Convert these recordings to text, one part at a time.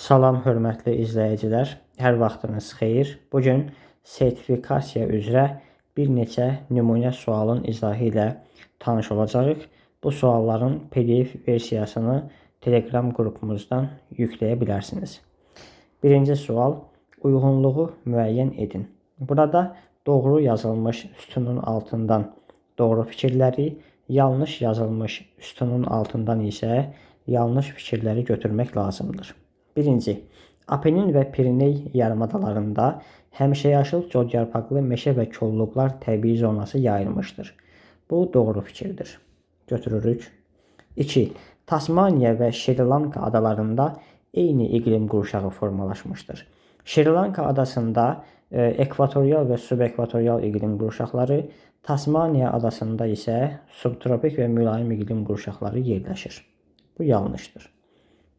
Salam hörmətli izləyicilər, hər vaxtınız xeyir. Bugün sertifikasiya üzrə bir neçə nümunə sualın izahı ilə tanış olacağıq. Bu sualların PDF versiyasını Telegram qrupumuzdan yükləyə bilərsiniz. Birinci sual, uyğunluğu müəyyən edin. Burada doğru yazılmış sütunun altından doğru fikirləri, yanlış yazılmış sütunun altından isə yanlış fikirləri götürmək lazımdır. Birinci, Apenin və Piriney yarımadalarında həmişəyaşıl codyarpaqlı meşə və kolluqlar təbii zonası yayılmışdır. Bu doğru fikirdir. Götürürük. 2. Tasmaniya və Şri-Lanka adalarında eyni iqlim qurşağı formalaşmışdır. Şri-Lanka adasında ekvatorial və subekvatorial iqlim qurşaqları, Tasmaniya adasında isə subtropik və mülayim iqlim qurşaqları yerləşir. Bu yanlışdır.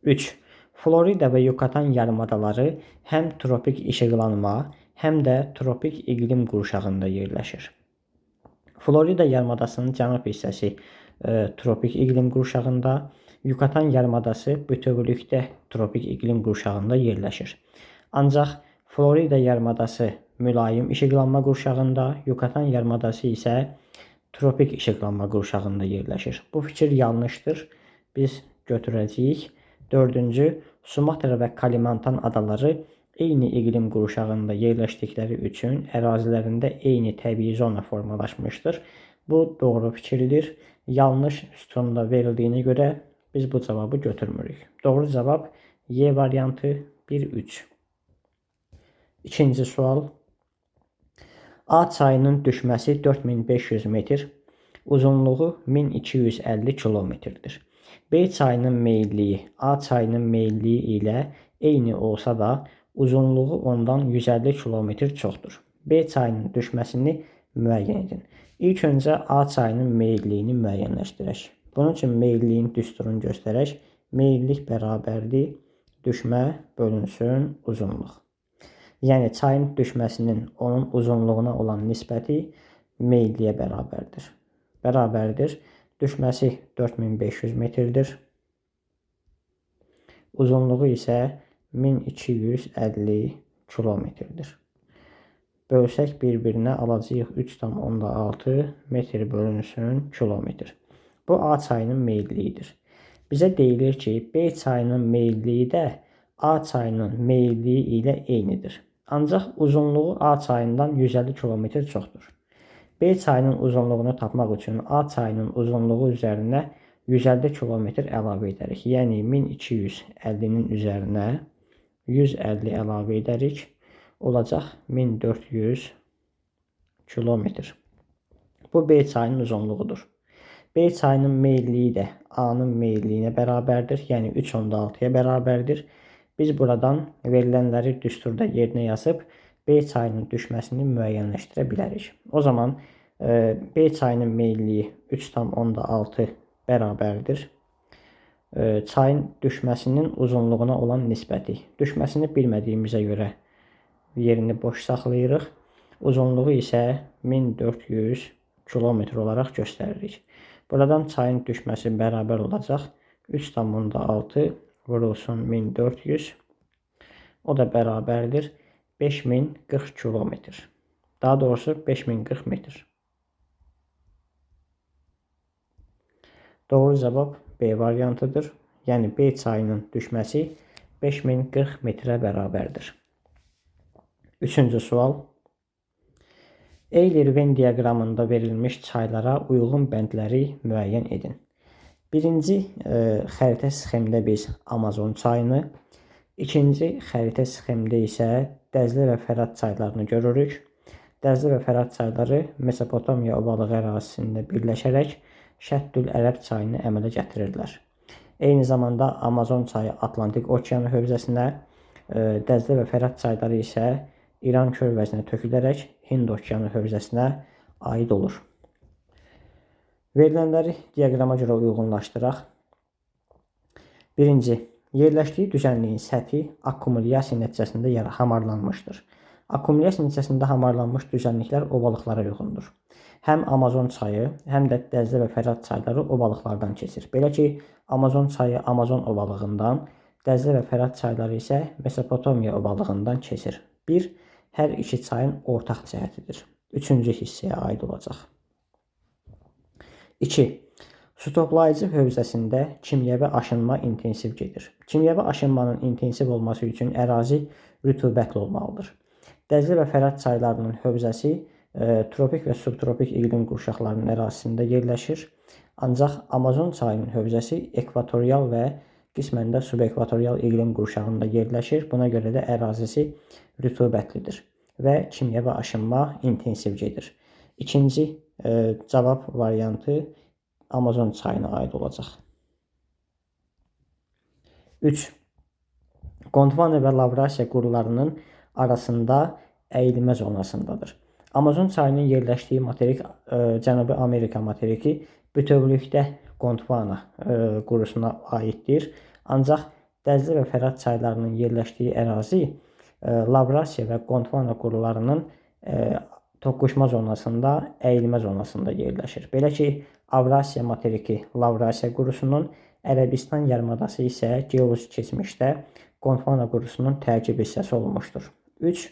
3. Florida və Yucatan yarımadaları həm tropik işıqlanma, həm də tropik iqlim qurşağında yerləşir. Florida yarımadasının cənub hissəsi tropik iqlim qurşağında, Yucatan yarımadası bütövlükdə tropik iqlim qurşağında yerləşir. Ancaq Florida yarımadası mülayim işıqlanma qurşağında, Yucatan yarımadası isə tropik işıqlanma qurşağında yerləşir. Bu fikir yanlışdır. Biz götürəcəyik. 4-cü, Sumatra və Kalimantan adaları eyni iqlim qurşağında yerləşdikləri üçün ərazilərində eyni təbii zona formalaşmışdır. Bu doğru fikirdir. Yanlış sütunda verildiyinə görə biz bu cavabı götürmürük. Doğru cavab Y variantı 1-3. İkinci sual. A çayının düşməsi 4500 metr, uzunluğu 1250 kilometrdir. B çayının meyilliyi A çayının meyilliyi ilə eyni olsa da uzunluğu ondan 150 kilometr çoxdur. B çayının düşməsini müəyyən edin. İlk öncə A çayının meyilliyini müəyyənləşdirək. Bunun üçün meyilliyin düsturunu göstərək. Meyillik bərabərdir düşmə bölünsün uzunluq. Yəni çayın düşməsinin onun uzunluğuna olan nisbəti meyilliyə bərabərdir. Bərabərdir. Düşməsi 4500 metrdir. Uzunluğu isə 1250 kilometrdir. Bölsək bir-birinə alacağıq 3,6 metr bölünsün kilometr. Bu A çayının meyilliyidir. Bizə deyilir ki, B çayının meyilliyi də A çayının meyilliyi ilə eynidir. Ancaq uzunluğu A çayından 150 kilometr çoxdur. B çayının uzunluğunu tapmaq üçün A çayının uzunluğu üzərinə 150 kilometr əlavə edərik. Yəni 1250-nin üzərinə 150 əlavə edərik. Olacaq 1400 kilometr. Bu B çayının uzunluğudur. B çayının meyilliyi də A-nın meyilliyinə bərabərdir. Yəni 3,6-ya bərabərdir. Biz buradan verilənləri düsturda yerinə yazıb B çayının düşməsini müəyyənləşdirə bilərik. O zaman B çayının meyilliyi 3,6 bərabərdir. Çayın düşməsinin uzunluğuna olan nisbəti. Düşməsini bilmədiyimizə görə yerini boş saxlayırıq. Uzunluğu isə 1400 kilometr olaraq göstəririk. Buradan çayın düşməsi bərabər olacaq. 3,6 vurulsun 1400. O da bərabərdir 5040 kilometr. Daha doğrusu 5040 metr. Doğru cavab B variantıdır. Yəni B çayının düşməsi 5040 metrə bərabərdir. Üçüncü sual. Euler-Venn diaqramında verilmiş çaylara uyğun bəndləri müəyyən edin. Birinci xəritə sxemdə biz Amazon çayını, ikinci xəritə sxemdə isə Dəzlə və Fərat çaylarını görürük. Dəzlə və Fərat çayları Mesopotamiya ovalığı ərazisində birləşərək Şəddül-Ərəb çayını əmələ gətirirlər. Eyni zamanda Amazon çayı Atlantik okeanı hövzəsinə, Dəzlə və Fərat çayları isə İran körfəzinə tökülərək Hind okeanı hövzəsinə aid olur. Verilənləri diaqrama görə uyğunlaşdıraq. Birinci, yerləşdiyi düzənliyin səthi akkumulyasiya nəticəsində hamarlanmışdır. Akkumulyasiya nəticəsində hamarlanmış düzənliklər ovalıqlara uyğundur. Həm Amazon çayı, həm də Dəzlə və Fərat çayları ovalıqlardan keçir. Belə ki, Amazon çayı Amazon ovalığından, Dəzlə və Fərat çayları isə Mesopotamiya obalığından keçir. 1. Hər iki çayın ortaq cəhətidir. Üçüncü hissəyə aid olacaq. 2. Su toplayıcı hövzəsində kimyəvi aşınma intensiv gedir. Kimyəvi aşınmanın intensiv olması üçün ərazi rütubətli olmalıdır. Dəzlə və Fərat çaylarının hövzəsi tropik və subtropik iqlim qurşaqlarının ərazisində yerləşir. Ancaq Amazon çayının hövzəsi ekvatorial və qismən də subekvatorial iqlim qurşağında yerləşir. Buna görə də ərazisi rütubətlidir və kimyəvi aşınma intensiv gedir. İkinci cavab variantı Amazon çayına aid olacaq. 3. Gondwana və Lavrasiya qurularının arasında əyilmə zonasındadır. Amazon çayının yerləşdiyi materik Cənubi Amerika materiki bütövlükdə Gondwana qurusuna aiddir. Ancaq Dəzlə və Fərat çaylarının yerləşdiyi ərazi Lavrasiya və Gondwana qurularının toqquşma zonasında, əyilmə zonasında yerləşir. Belə ki, Avrasiya materiki Lavrasiya qurusunun, Ərəbistan yarımadası isə geoloji keçmişdə Gondwana qurusunun tərkib hissəsi olmuşdur. 3.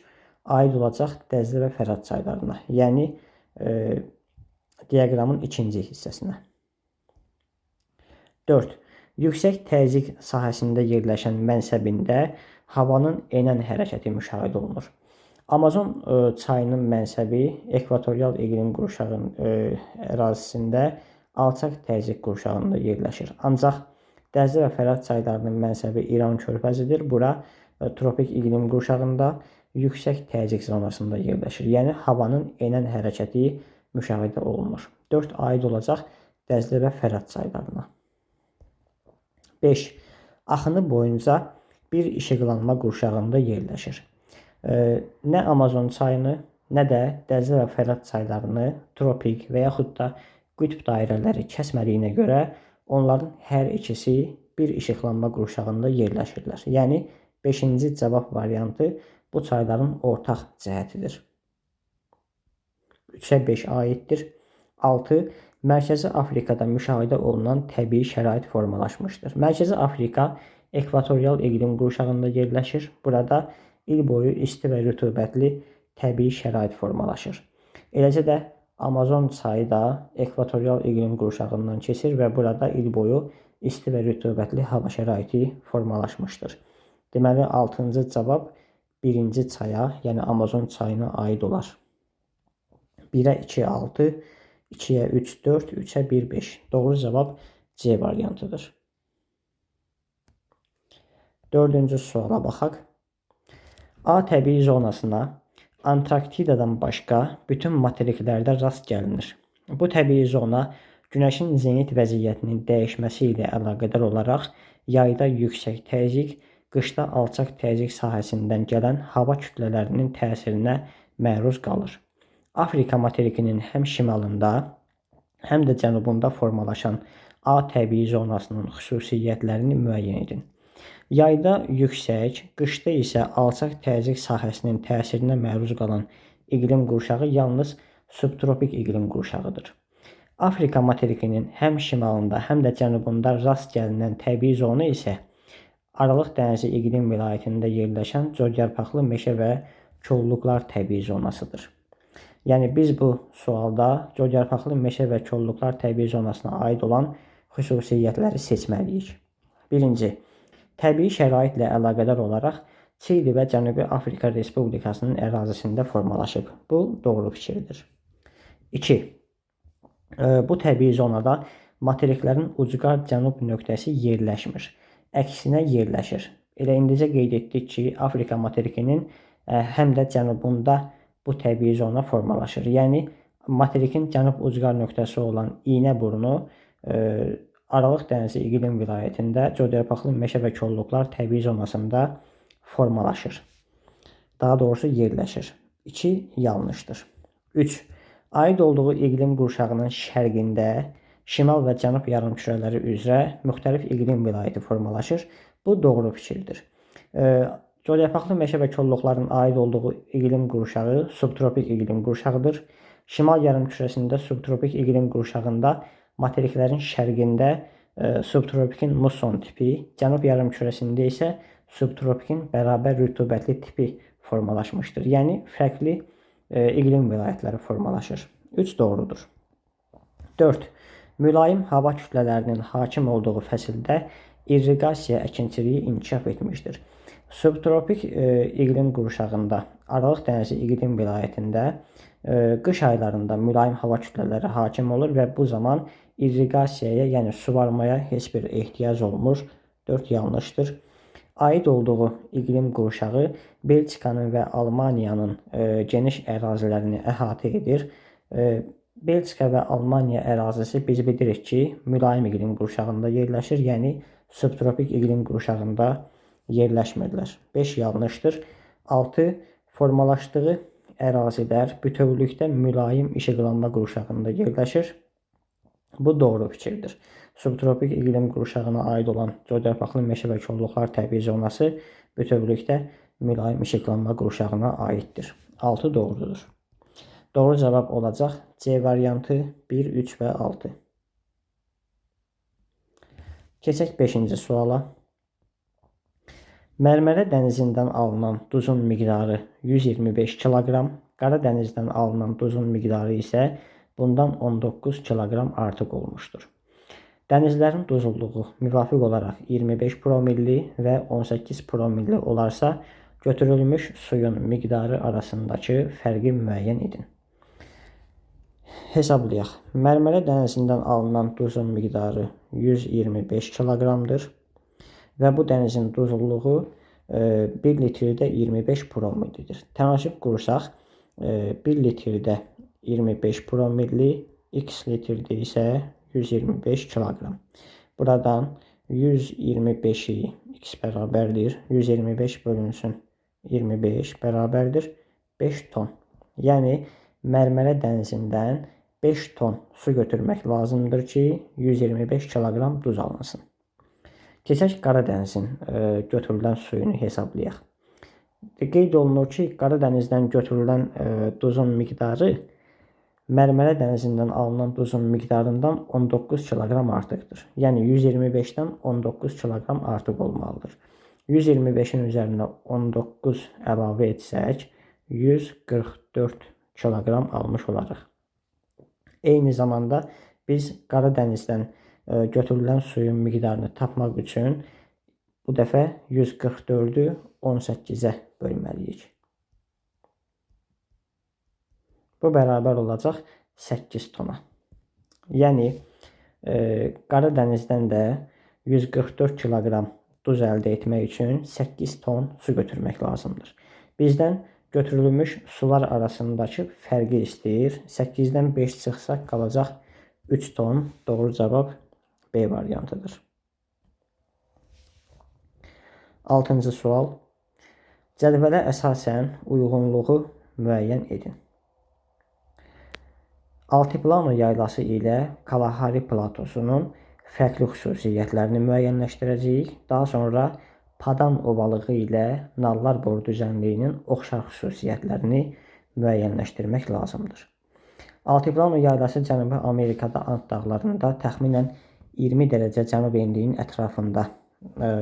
Aid olacaq Dəzlə və Fərat çaylarına, yəni diaqramın ikinci hissəsinə. 4. Yüksək təzyiq sahəsində yerləşən mənsəbində havanın enən hərəkəti müşahidə olunur. Amazon çayının mənsəbi ekvatorial iqlim qurşağının ərazisində alçaq təzyiq qurşağında yerləşir. Ancaq Dəzlə və Fərat çaylarının mənsəbi İran körfəzidir. Bura tropik iqlim qurşağında yüksək təzyiq zonasında yerləşir. Yəni havanın enən hərəkəti müşahidə olunur. 4 aid olacaq Dəzlə və Fərat çaylarına. 5. Axını boyunca bir işıqlanma qurşağında yerləşir. Nə Amazon çayını, nə də Dəzlə və Fərat çaylarını tropik və yaxud da qütb dairələri kəsmədiyinə görə onların hər ikisi bir işıqlanma qurşağında yerləşirlər. Yəni 5-ci cavab variantı bu çayların ortaq cəhətidir. 3-ə 5 aiddir. 6. Mərkəzi Afrikada müşahidə olunan təbii şərait formalaşmışdır. Mərkəzi Afrika ekvatorial iqlim qurşağında yerləşir. Burada il boyu isti və rütubətli təbii şərait formalaşır. Eləcə də Amazon çayı da ekvatorial iqlim qurşağından keçir və burada il boyu isti və rütubətli hava şəraiti formalaşmışdır. Deməli, 6-cı cavab 1-ci çaya, yəni Amazon çayına aid olar. 1-ə 2, 6, 2-yə 3, 4, 3-ə 1, 5. Doğru cavab C variantıdır. 4-cü suala baxaq. A təbii zonasına Antarktidadan başqa bütün materiklərdə rast gəlinir. Bu təbii zona Günəşin zenit vəziyyətinin dəyişməsi ilə əlaqədar olaraq yayda yüksək təzyiq, qışda alçaq təzyiq sahəsindən gələn hava kütlələrinin təsirinə məruz qalır. Afrika materikinin həm şimalında, həm də cənubunda formalaşan A təbii zonasının xüsusiyyətlərini müəyyən edin. Yayda yüksək, qışda isə alçaq təzyiq sahəsinin təsirinə məruz qalan iqlim qurşağı yalnız subtropik iqlim qurşağıdır. Afrika materikinin həm şimalında, həm də cənubunda rast gəlinən təbii zona isə Aralıq dənizi iqlim vilayətində yerləşən codyarpaqlı meşə və kolluqlar təbii zonasıdır. Yəni biz bu sualda codyarpaqlı meşə və kolluqlar təbii zonasına aid olan xüsusiyyətləri seçməliyik. 1. Təbii şəraitlə əlaqədar olaraq Çili və Cənubi Afrika Respublikasının ərazisində formalaşıb. Bu doğru fikirdir. 2. Bu təbii zonada materiklərin ucqar cənub nöqtəsi yerləşmir. Əksinə yerləşir. Elə indicə qeyd etdik ki, Afrika materikinin həm də cənubunda bu təbii zona formalaşır. Yəni materikin cənub ucqar nöqtəsi olan İynəburnu Aralıq dənizi iqlim vilayətində codyarpaqlı meşə və kolluqlar təbii zonasında formalaşır. Daha doğrusu yerləşir. 2 yanlışdır. 3. Aid olduğu iqlim qurşağının şərqində şimal və cənub yarımkürələri üzrə müxtəlif iqlim vilayəti formalaşır. Bu doğru fikirdir. Codyarpaqlı meşə və kolluqların aid olduğu iqlim qurşağı subtropik iqlim qurşağıdır. Şimal yarımkürəsində subtropik iqlim qurşağında materiklərin şərqində subtropikin muson tipi, cənub yarımkürəsində isə subtropikin bərabər rütubətli tipi formalaşmışdır. Yəni fərqli iqlim vilayətləri formalaşır. 3 doğrudur. 4. Mülayim hava kütlələrinin hakim olduğu fəsildə irriqasiya əkinçiliyi inkişaf etmişdir. Subtropik iqlim qurşağında Aralıq dənizi iqlim vilayətində qış aylarında mülayim hava kütlələri hakim olur və bu zaman irriqasiyaya, yəni suvarmaya heç bir ehtiyac olmur. 4 yanlışdır. Aid olduğu iqlim qurşağı Belçikanın və Almaniyanın geniş ərazilərini əhatə edir. Belçika və Almaniya ərazisi biz bilirik ki, mülayim iqlim qurşağında yerləşir, yəni subtropik iqlim qurşağında yerləşmirlər. 5 yanlışdır. 6. Formalaşdığı ərazilər bütövlükdə mülayim işıqlanma qurşağında yerləşir. Bu doğru fikirdir. Subtropik iqlim qurşağına aid olan coğrafiyaqlı meşə və kolluqlar təbii zonası bütövlükdə mülayim işıqlanma qurşağına aiddir. 6 doğrudur. Doğru cavab olacaq C variantı 1, 3 və 6. Keçək 5-ci suala. Mərmərə dənizindən alınan duzun miqdarı 125 kiloqram, Qara dənizdən alınan duzun miqdarı isə bundan 19 kiloqram artıq olmuşdur. Dənizlərin duzluluğu müvafiq olaraq 25 promilli və 18 promilli olarsa, götürülmüş suyun miqdarı arasındakı fərqi müəyyən edin. Hesablayaq. Mərmərə dənizindən alınan duzun miqdarı 125 kiloqramdır və bu dənizin duzluluğu 1 litrdə 25 promillidir. Tənasüb qursaq, 1 litrdə 25 promilli, x litrdə isə 125 kiloqram. Buradan 125-i x bərabərdir. 125 bölünsün 25 bərabərdir 5 ton. Yəni mərmərə dənizindən 5 ton su götürmək lazımdır ki, 125 kiloqram duz alınsın. Keçək Qara dənizin götürülən suyunu hesablayaq. Qeyd olunur ki, Qara dənizdən götürülən duzun miqdarı Mərmərə dənizindən alınan duzun miqdarından 19 kiloqram artıqdır. Yəni 125-dən 19 kiloqram artıq olmalıdır. 125-in üzərinə 19 əlavə etsək, 144 kiloqram almış olarıq. Eyni zamanda biz Qara dənizdən götürülən suyun miqdarını tapmaq üçün bu dəfə 144-ü 18-ə bölməliyik. Bu bərabər olacaq 8 tona. Yəni, Qara dənizdən də 144 kiloqram duz əldə etmək üçün 8 ton su götürmək lazımdır. Bizdən götürülmüş sular arasındakı fərqi istəyir. 8-dən 5 çıxsaq qalacaq 3 ton. Doğru cavab B variantıdır. 6-cı sual. Cədvələ əsasən uyğunluğu müəyyən edin. Altiplano yaylası ilə Kalahari platosunun fərqli xüsusiyyətlərini müəyyənləşdirəcəyik. Daha sonra Padan ovalığı ilə Nallar boru düzənliyinin oxşar xüsusiyyətlərini müəyyənləşdirmək lazımdır. Altiplano yaylası Cənubi Amerikada Ant dağlarında təxminən 20 dərəcə cənub enliyin ətrafında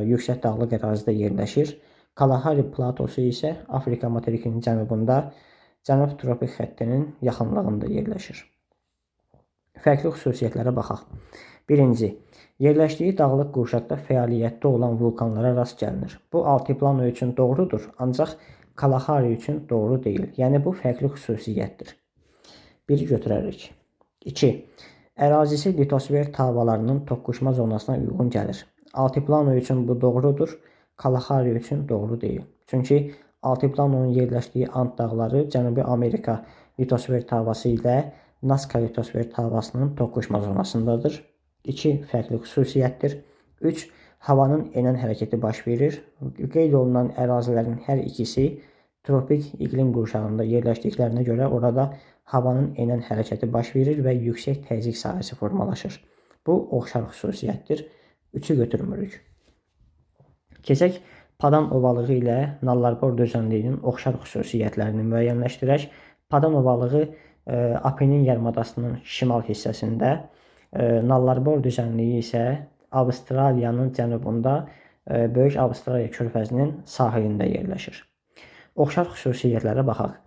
yüksək dağlıq ərazidə yerləşir. Kalahari platosu isə Afrika materikinin cənubunda cənub tropik xəttinin yaxınlığında yerləşir. Fərqli xüsusiyyətlərə baxaq. 1. Yerləşdiyi dağlıq qurşaqda fəaliyyətdə olan vulkanlara rast gəlinir. Bu altiplano üçün doğrudur, ancaq Kalahari üçün doğru deyil. Yəni bu fərqli xüsusiyyətdir. 1 götürərik. 2. Ərazisi litosfer tavalarının toqquşma zonasına uyğun gəlir. Altiplano üçün bu doğrudur, Kalahari üçün doğru deyil. Çünki Altiplanonun yerləşdiyi Ant dağları Cənubi Amerika litosfer tavası ilə Nazca litosfer tavasının toqquşma zonasındadır. 2 fərqli xüsusiyyətdir. 3. Havanın enən hərəkəti baş verir. Qeyd olunan ərazilərin hər ikisi tropik iqlim qurşağında yerləşdiklərinə görə orada havanın enən hərəkəti baş verir və yüksək təzyiq sahəsi formalaşır. Bu oxşar xüsusiyyətdir. 3-ü götürmürük. Keçək Padan ovalığı ilə Nallar-Bor düzənliyinin oxşar xüsusiyyətlərini müəyyənləşdirək. Padan ovalığı Apennin yarımadasının şimal hissəsində, Nallar-Bor düzənliyi isə Avstraliyanın cənubunda Böyük Avstraliya körfəzinin sahilində yerləşir. Oxşar xüsusiyyətlərə baxaq.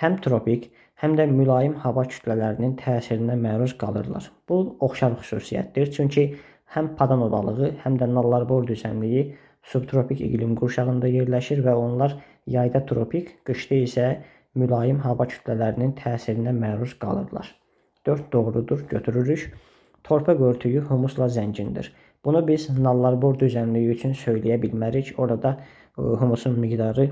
Həm tropik, həm də mülayim hava kütlələrinin təsirinə məruz qalırlar. Bu oxşar xüsusiyyətdir, çünki həm Padan ovalığı, həm də Nallar-Bor düzənliyi subtropik iqlim qurşağında yerləşir və onlar yayda tropik, qışda isə mülayim hava kütlələrinin təsirinə məruz qalırlar. 4 doğrudur, götürürük. Torpaq örtüyü humusla zəngindir. Bunu biz Nallar-Bor düzənliyi üçün söyləyə bilmərik. Orada humusun miqdarı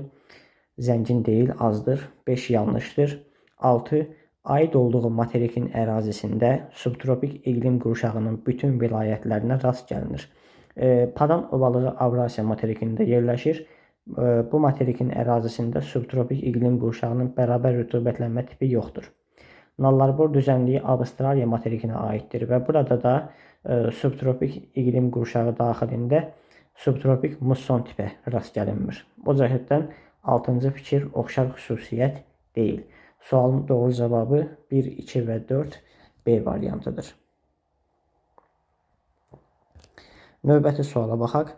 zəngin deyil, azdır. 5 yanlışdır. 6. Aid olduğu materikin ərazisində subtropik iqlim qurşağının bütün vilayətlərinə rast gəlinir. Padan ovalığı Avrasiya materikində yerləşir. Bu materikin ərazisində subtropik iqlim qurşağının bərabər rütubətlənmə tipi yoxdur. Nallar-Bor düzənliyi Avstraliya materikinə aiddir və burada da subtropik iqlim qurşağı daxilində subtropik musson tipə rast gəlinmir. O cəhətdən 6-cı fikir oxşar xüsusiyyət deyil. Sualın doğru cavabı 1, 2 və 4 B variantıdır. Növbəti suala baxaq.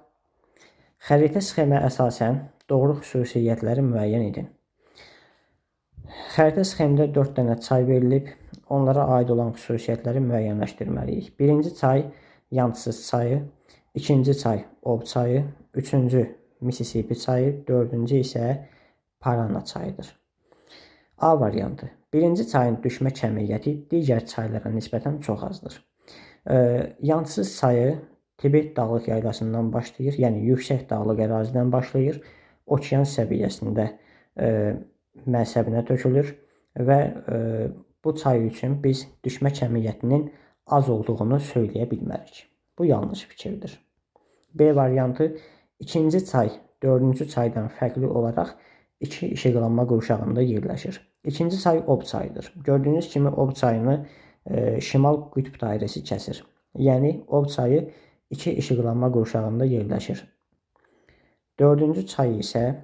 Xəritə sxemə əsasən doğru xüsusiyyətləri müəyyən edin. Xəritə sxemdə 4 dənə çay verilib. Onlara aid olan xüsusiyyətləri müəyyənləşdirməliyik. Birinci çay Yansız çayı, ikinci çay Ob çayı, üçüncü Mississippi çayı, dördüncü isə Parana çayıdır. A variantı. Birinci çayın düşmə kəmiyyəti digər çaylara nisbətən çox azdır. Yansız çayı Tibet dağlıq yaylasından başlayır, yəni yüksək dağlıq ərazidən başlayır, okean səviyyəsində mənsəbinə tökülür və bu çay üçün biz düşmə kəmiyyətinin az olduğunu söyləyə bilmərik. Bu yanlış fikirdir. B variantı. İkinci çay dördüncü çaydan fərqli olaraq iki işıqlanma qurşağında yerləşir. İkinci çay Ob çayıdır. Gördüyünüz kimi Ob çayını şimal qütb dairəsi kəsir. Yəni Ob çayı iki işıqlanma qurşağında yerləşir. Dördüncü çay isə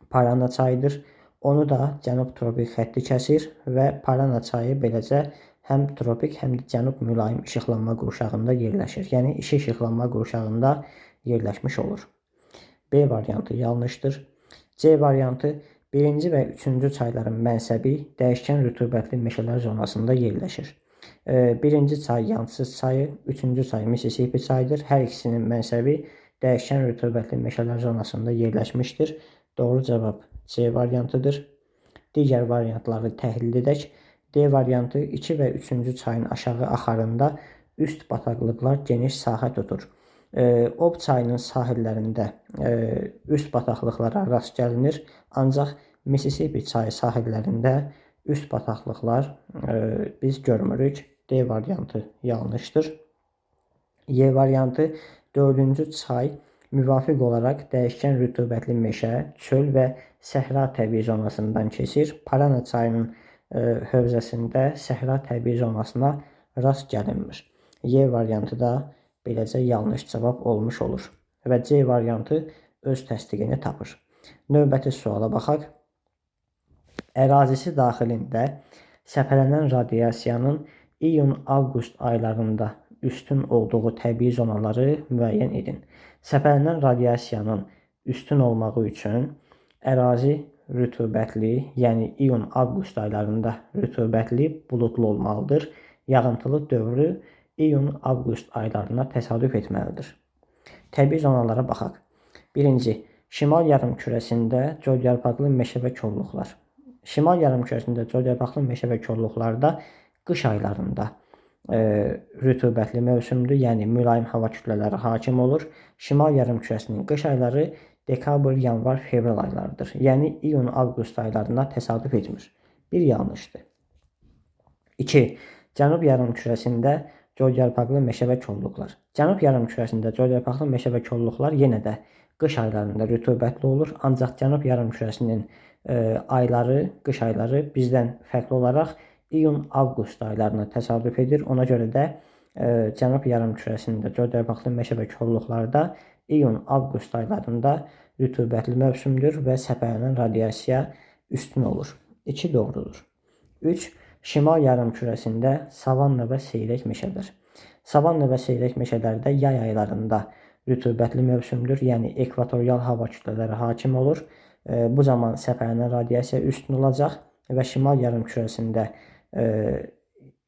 Parana çayıdır. Onu da cənub tropik xətti kəsir və Parana çayı beləcə həm tropik, həm də cənub mülayim işıqlanma qurşağında yerləşir. Yəni iki işıqlanma qurşağında yerləşmiş olur. B variantı yanlışdır. C variantı. Birinci və üçüncü çayların mənsəbi dəyişkən rütubətli meşələr zonasında yerləşir. Birinci çay Yansız çayı, üçüncü çay Mississippi çayıdır. Hər ikisinin mənsəbi dəyişkən rütubətli meşələr zonasında yerləşmişdir. Doğru cavab C variantıdır. Digər variantları təhlil edək. D variantı 2 və 3-cü çayın aşağı axarında üst bataqlıqlar geniş sahə tutur. Ob çayının sahillərində üst bataqlıqlara rast gəlinir, ancaq Mississippi çayı sahillərində üst bataqlıqlar biz görmürük. D variantı yanlışdır. Y variantı 4-cü çay müvafiq olaraq dəyişkən rütubətli meşə, çöl və səhra təbii zonasından keçir. Parana çayının hövzəsində səhra təbii zonasına rast gəlinmir. Y variantı da beləcə yanlış cavab olmuş olur və C variantı öz təsdiqini tapır. Növbəti suala baxaq. Ərazisi daxilində səpələnən radiasiyanın iyun-avqust aylarında üstün olduğu təbii zonaları müəyyən edin. Səpələnən radiasiyanın üstün olmağı üçün ərazi rütubətli, yəni iyun-avqust aylarında rütubətli, buludlu olmalıdır. Yağıntılı dövrü iyun-avqust aylarına təsadüf etməlidir. Təbii zonalara baxaq. Birinci, şimal yarımkürəsində colyarpaqlı meşə və kolluqlar. Şimal yarımkürəsində colyarpaqlı meşə və kolluqlarda qış aylarında rütubətli mövsümdür, yəni mülayim hava kütlələri hakim olur. Şimal yarımkürəsinin qış ayları dekabr, yanvar, fevral aylarıdır. Yəni iyun-avqust aylarına təsadüf etmir. Bir yanlışdır. 2. Cənub yarımkürəsində colyarpaqlı meşə və kolluqlar. Cənub yarımkürəsində colyarpaqlı meşə və kolluqlar yenə də qış aylarında rütubətli olur, ancaq cənub yarımkürəsinin ayları, qış ayları bizdən fərqli olaraq iyun-avqust aylarına təsadüf edir. Ona görə də cənub yarımkürəsində colyarpaqlı meşə və kolluqlarda iyun-avqust aylarında rütubətli mövsümdür və səpələnən radiasiya üstün olur. 2 doğrudur. 3. Şimal yarımkürəsində savanna və seyrək meşələr. Savanna və seyrək meşələrdə yay aylarında rütubətli mövsümdür, yəni ekvatorial hava kütlələri hakim olur. Bu zaman səpələnən radiasiya üstün olacaq və şimal yarımkürəsində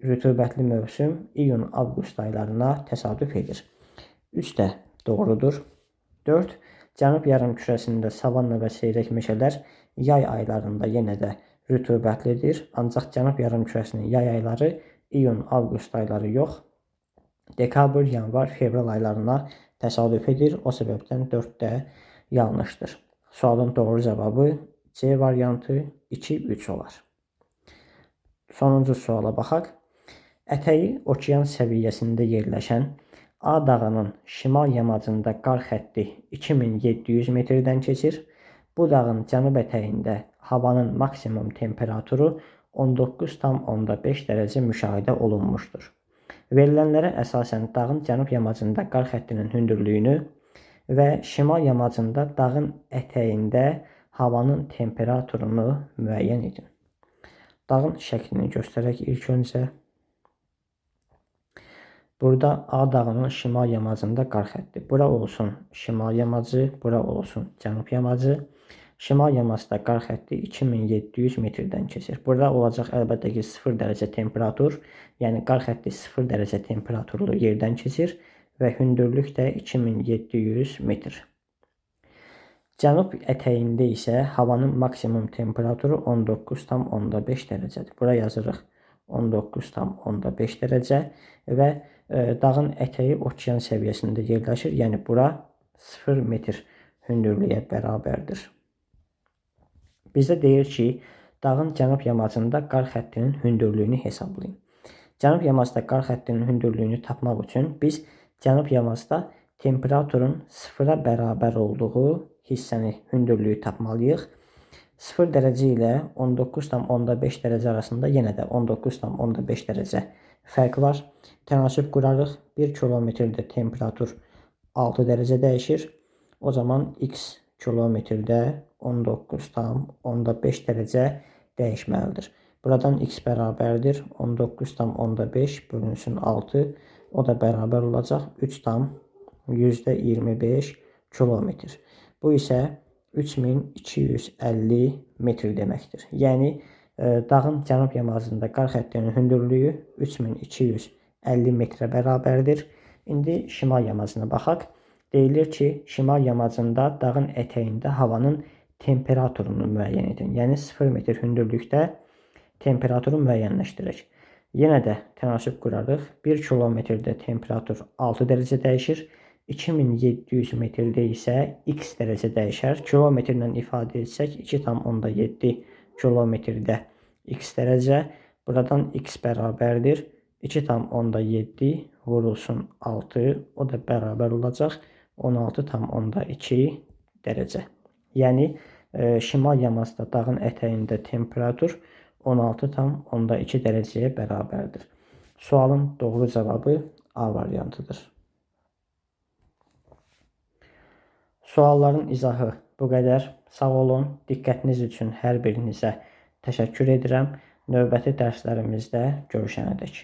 rütubətli mövsüm iyun-avqust aylarına təsadüf edir. 3 də doğrudur. 4. Cənub yarımkürəsində savanna və seyrək meşələr yay aylarında yenə də rütubətlidir. Ancaq cənub yarımkürəsinin yay ayları iyun-avqust ayları yox, dekabr, yanvar, fevral aylarına təsadüf edir. O səbəbdən 4 də yanlışdır. Sualın doğru cavabı C variantı 2-3 olar. Sonuncu suala baxaq. Ətəyi okean səviyyəsində yerləşən A dağının şimal yamacında qar xətti 2700 metrdən keçir. Bu dağın cənub ətəyində havanın maksimum temperaturu 19,5 dərəcə müşahidə olunmuşdur. Verilənlərə əsasən dağın cənub yamacında qar xəttinin hündürlüyünü və şimal yamacında dağın ətəyində havanın temperaturunu müəyyən edin. Dağın şəklini göstərək ilk öncə. Burada A dağının şimal yamacında qar xətti. Bura olsun şimal yamacı, bura olsun cənub yamacı. Şimal yamacda qar xətti 2700 metrdən keçir. Burada olacaq əlbəttə ki 0 dərəcə temperatur, yəni qar xətti 0 dərəcə temperaturlu yerdən keçir və hündürlük də 2700 metr. Cənub ətəyində isə havanın maksimum temperaturu 19,5 dərəcədir. Bura yazırıq 19,5 dərəcə və dağın ətəyi okean səviyyəsində yerləşir. Yəni bura 0 metr hündürlüyə bərabərdir. Bizdə deyir ki, dağın cənub yamacında qar xəttinin hündürlüyünü hesablayın. Cənub yamacda qar xəttinin hündürlüyünü tapmaq üçün biz cənub yamacda temperaturun 0-a bərabər olduğu hissəni, hündürlüyü tapmalıyıq. 0 dərəcə ilə 19,5 dərəcə arasında yenə də 19,5 dərəcə fərq var. Tənasüb qurarıq. 1 kilometrdə temperatur 6 dərəcə dəyişir. O zaman x kilometrdə 19,5 dərəcə dəyişməlidir. Buradan x bərabərdir 19,5 bölünsün 6. O da bərabər olacaq 3,25 kilometr. Bu isə 3250 metr deməkdir. Yəni dağın cənub yamacında qar xəttinin hündürlüyü 3250 metrə bərabərdir. İndi şimal yamacına baxaq. Deyilir ki, şimal yamacında dağın ətəyində havanın temperaturunu müəyyən edin. Yəni 0 metr hündürlükdə temperaturu müəyyənləşdirək. Yenə də tənasüb qurarıq. 1 kilometrdə temperatur 6 dərəcə dəyişir. 2700 metrdə isə x dərəcə dəyişər. Kilometrlə ifadə etsək 2,7 kilometrdə x dərəcə. Buradan x bərabərdir 2,7 vurulsun 6. O da bərabər olacaq 16,2 dərəcə. Yəni şimal yamacda dağın ətəyində temperatur 16,2 dərəcəyə bərabərdir. Sualın doğru cavabı A variantıdır. Sualların izahı bu qədər. Sağ olun. Diqqətiniz üçün hər birinizə təşəkkür edirəm. Növbəti dərslərimizdə görüşənədək.